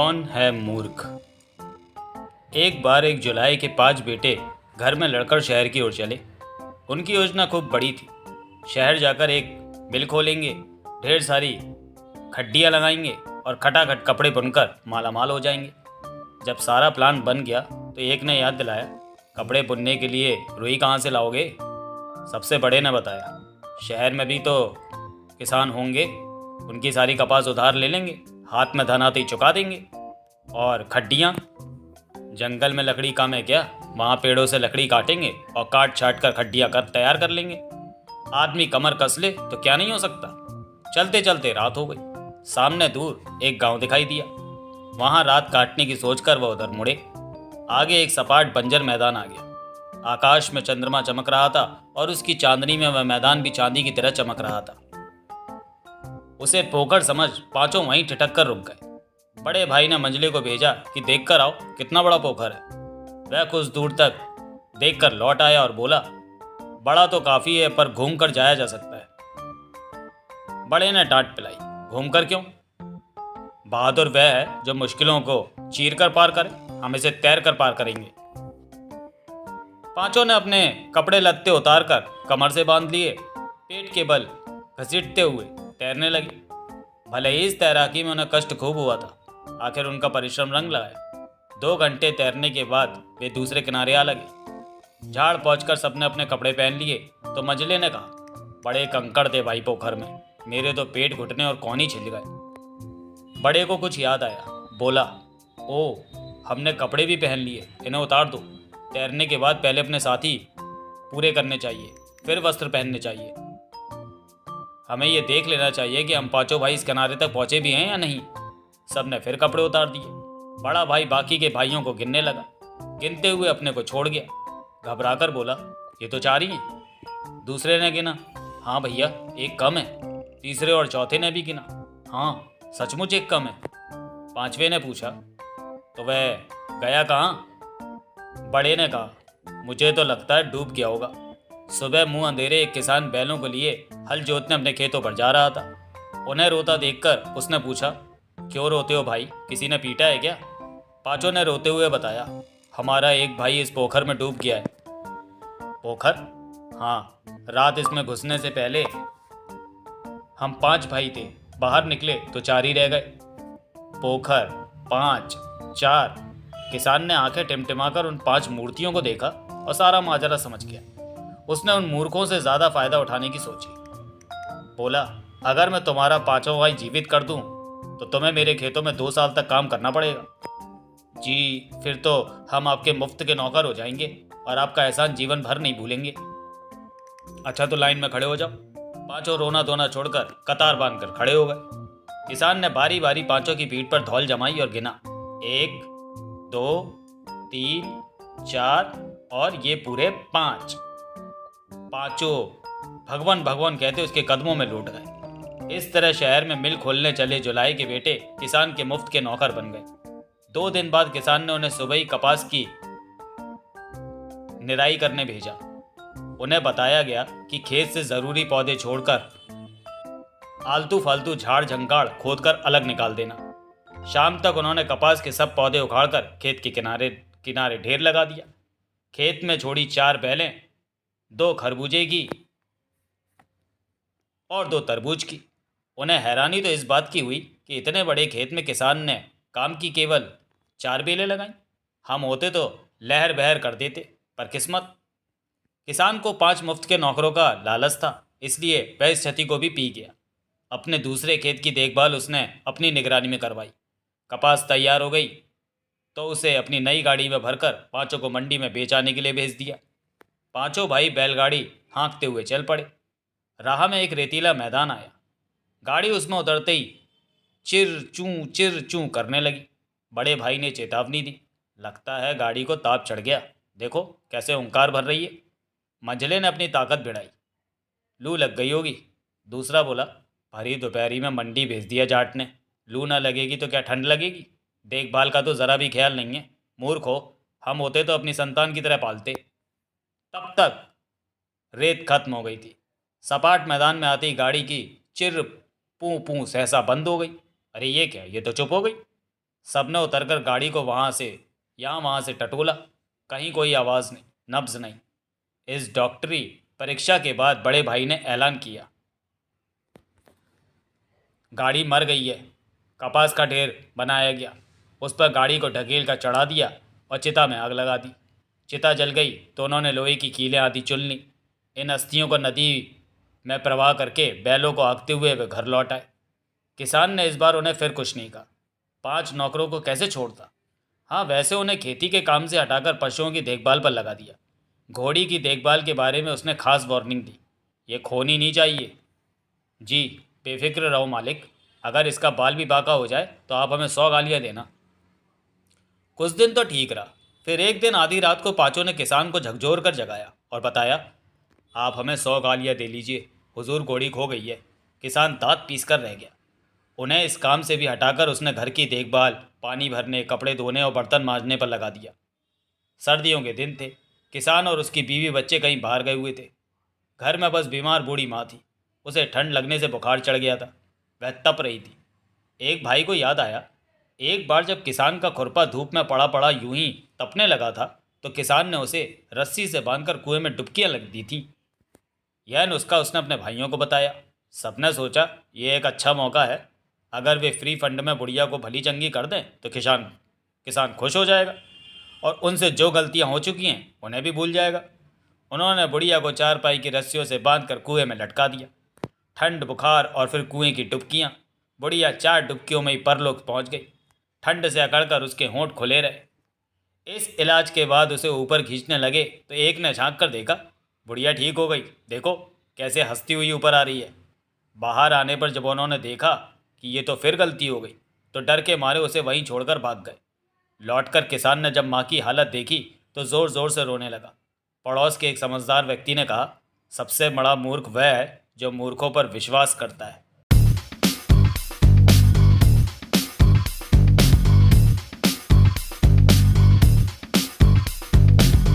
कौन है मूर्ख। एक बार एक जुलाई के 5 बेटे घर में लड़कर शहर की ओर चले। उनकी योजना खूब बड़ी थी। शहर जाकर एक मिल खोलेंगे, ढेर सारी खड्डियाँ लगाएंगे और खटाखट कपड़े बुनकर मालामाल हो जाएंगे। जब सारा प्लान बन गया तो एक ने याद दिलाया, कपड़े बुनने के लिए रुई कहाँ से लाओगे? सबसे बड़े ने बताया, शहर में भी तो किसान होंगे, उनकी सारी कपास उधार ले लेंगे, हाथ में धन आते ही चुका देंगे। और खड्डियाँ, जंगल में लकड़ी काम है क्या? वहाँ पेड़ों से लकड़ी काटेंगे और काट छाट कर खड्डियाँ कर तैयार कर लेंगे। आदमी कमर कस ले तो क्या नहीं हो सकता। चलते चलते रात हो गई। सामने दूर एक गांव दिखाई दिया। वहाँ रात काटने की सोचकर वह उधर मुड़े। आगे एक सपाट बंजर मैदान आ गया। आकाश में चंद्रमा चमक रहा था और उसकी चांदनी में वह मैदान भी चांदी की तरह चमक रहा था। उसे पोकर समझ पांचों वहीं ठिठक कर रुक गए। बड़े भाई ने मंझले को भेजा कि देख कर आओ कितना बड़ा पोखर है। वह कुछ दूर तक देख कर लौट आया और बोला, बड़ा तो काफ़ी है पर घूम कर जाया जा सकता है। बड़े ने डांट पिलाई, घूम कर क्यों? बहादुर वह है जो मुश्किलों को चीर कर पार करे, हम इसे तैर कर पार करेंगे। पांचों ने अपने कपड़े लत्ते उतार कर कमर से बांध लिए, पेट के बल घसीटते हुए तैरने लगे। भले ही इस तैराकी में उन्हें कष्ट खूब हुआ था, आखिर उनका परिश्रम रंग लगाया। 2 घंटे तैरने के बाद वे दूसरे किनारे आ लगे। झाड़ पहुंचकर सबने अपने कपड़े पहन लिए तो मंझले ने कहा, बड़े कंकड़ थे भाई पोखर में, मेरे तो पेट घुटने और कौन ही छिल गए। बड़े को कुछ याद आया, बोला, ओ हमने कपड़े भी पहन लिए, इन्हें उतार दो। तैरने के बाद पहले अपने साथी पूरे करने चाहिए, फिर वस्त्र पहनने चाहिए। हमें ये देख लेना चाहिए कि हम पांचों भाई इस किनारे तक पहुंचे भी हैं या नहीं। सबने फिर कपड़े उतार दिए। बड़ा भाई बाकी के भाइयों को गिनने लगा। गिनते हुए अपने को छोड़ गया। घबराकर बोला, ये तो 4 ही हैं। दूसरे ने गिना, हाँ भैया एक कम है। तीसरे और चौथे ने भी गिना, हाँ सचमुच एक कम है। 5वें ने पूछा, तो वह गया कहाँ? बड़े ने कहा, मुझे तो लगता है डूब गया होगा। सुबह मुंह अंधेरे एक किसान बैलों को लिए हल जोतने अपने खेतों पर जा रहा था। उन्हें रोता देखकर उसने पूछा, क्यों रोते हो भाई, किसी ने पीटा है क्या? पांचों ने रोते हुए बताया, हमारा एक भाई इस पोखर में डूब गया है। पोखर? हाँ, रात इसमें घुसने से पहले हम 5 भाई थे, बाहर निकले तो 4 ही रह गए। पोखर, 5, 4। किसान ने आंखें टिमटिमाकर उन 5 मूर्तियों को देखा और सारा माजरा समझ गया। उसने उन मूर्खों से ज़्यादा फायदा उठाने की सोची। बोला, अगर मैं तुम्हारा 5वां भाई जीवित कर दूं तो तुम्हें मेरे खेतों में 2 साल तक काम करना पड़ेगा। जी, फिर तो हम आपके मुफ्त के नौकर हो जाएंगे और आपका एहसान जीवन भर नहीं भूलेंगे। अच्छा तो लाइन में खड़े हो जाओ। पांचों रोना धोना छोड़कर कतार बांधकर खड़े हो गए। किसान ने बारी बारी पांचों की पीठ पर धौल जमाई और गिना, 1, 2, 3, 4 और ये पूरे 5। पांचों भगवान भगवान कहते उसके कदमों में लौट गए। इस तरह शहर में मिल खोलने चले जुलाई के बेटे किसान के मुफ्त के नौकर बन गए। 2 दिन बाद किसान ने उन्हें सुबह ही कपास की निराई करने भेजा। उन्हें बताया गया कि खेत से जरूरी पौधे छोड़कर आलतू फालतू झाड़ झंकाड़ खोदकर अलग निकाल देना। शाम तक उन्होंने कपास के सब पौधे उखाड़कर खेत के किनारे किनारे ढेर लगा दिया। खेत में छोड़ी 4 बैलें, 2 खरबूजे की और 2 तरबूज की। उन्हें हैरानी तो इस बात की हुई कि इतने बड़े खेत में किसान ने काम की केवल 4 बेलें लगाई। हम होते तो लहर बहर कर देते, पर किस्मत। किसान को 5 मुफ्त के नौकरों का लालच था, इसलिए वह इस क्षति को भी पी गया। अपने दूसरे खेत की देखभाल उसने अपनी निगरानी में करवाई। कपास तैयार हो गई तो उसे अपनी नई गाड़ी में भरकर पांचों को मंडी में बेचाने के लिए भेज दिया। पांचों भाई बैलगाड़ी हाँकते हुए चल पड़े। राह में एक रेतीला मैदान आया। गाड़ी उसमें उतरते ही चिर चूं करने लगी। बड़े भाई ने चेतावनी दी, लगता है गाड़ी को ताप चढ़ गया, देखो कैसे हुंकार भर रही है। मंझले ने अपनी ताकत भिड़ाई, लू लग गई होगी। दूसरा बोला, भरी दोपहरी में मंडी भेज दिया जाट ने, लू ना लगेगी तो क्या ठंड लगेगी? देखभाल का तो ज़रा भी ख्याल नहीं है। मूर्ख हो, हम होते तो अपनी संतान की तरह पालते। तब तक रेत खत्म हो गई थी। सपाट मैदान में आती गाड़ी की चिर पूं पूं सहसा बंद हो गई। अरे ये क्या, ये तो चुप हो गई। सबने उतरकर गाड़ी को वहाँ से टटोला। कहीं कोई आवाज़ नहीं, नब्ज नहीं। इस डॉक्टरी परीक्षा के बाद बड़े भाई ने ऐलान किया, गाड़ी मर गई है। कपास का ढेर बनाया गया, उस पर गाड़ी को ढकेल कर चढ़ा दिया और चिता में आग लगा दी। चिता जल गई तो उन्होंने लोहे की कीलें आदि चुन ली। इन अस्थियों को नदी में प्रवाह करके बैलों को हाँकते हुए वे घर लौट आए। किसान ने इस बार उन्हें फिर कुछ नहीं कहा। 5 नौकरों को कैसे छोड़ता। हाँ, वैसे उन्हें खेती के काम से हटाकर पशुओं की देखभाल पर लगा दिया। घोड़ी की देखभाल के बारे में उसने खास वार्निंग दी, ये खोनी नहीं चाहिए। जी, बेफिक्र रहो मालिक, अगर इसका बाल भी बाका हो जाए तो आप हमें 100 गालियाँ देना। कुछ दिन तो ठीक रहा, फिर एक दिन आधी रात को पाँचों ने किसान को झकझोर कर जगाया और बताया, आप हमें 100 गालियाँ दे लीजिए, हुजूर घोड़ी खो गई है। किसान दांत पीस कर रह गया। उन्हें इस काम से भी हटाकर उसने घर की देखभाल, पानी भरने, कपड़े धोने और बर्तन मांजने पर लगा दिया। सर्दियों के दिन थे। किसान और उसकी बीवी बच्चे कहीं बाहर गए हुए थे। घर में बस बीमार बूढ़ी माँ थी। उसे ठंड लगने से बुखार चढ़ गया था। वह तप रही थी। एक भाई को याद आया, एक बार जब किसान का खुरपा धूप में पड़ा पड़ा यूं ही तपने लगा था तो किसान ने उसे रस्सी से बांधकर कुएं में डुबकियां लग दी थी। यह नुस्खा उसने अपने भाइयों को बताया। सबने सोचा ये एक अच्छा मौका है, अगर वे फ्री फंड में बुढ़िया को भली चंगी कर दें तो किसान किसान खुश हो जाएगा और उनसे जो गलतियां हो चुकी हैं उन्हें भी भूल जाएगा। उन्होंने बुढ़िया को चारपाई की रस्सियों से बांधकर कुएं में लटका दिया। ठंड, बुखार और फिर कुएं की डुबकियां। बुढ़िया 4 डुबकियों में ही परलोक पहुंच गई। ठंड से अकड़कर उसके होंठ खुले रहे। इस इलाज के बाद उसे ऊपर खींचने लगे तो एक ने झांक कर देखा, बुढ़िया ठीक हो गई, देखो कैसे हंसती हुई ऊपर आ रही है। बाहर आने पर जब उन्होंने देखा कि ये तो फिर गलती हो गई तो डर के मारे उसे वहीं छोड़कर भाग गए। लौटकर किसान ने जब माँ की हालत देखी तो ज़ोर ज़ोर से रोने लगा। पड़ोस के एक समझदार व्यक्ति ने कहा, सबसे बड़ा मूर्ख वह है जो मूर्खों पर विश्वास करता है।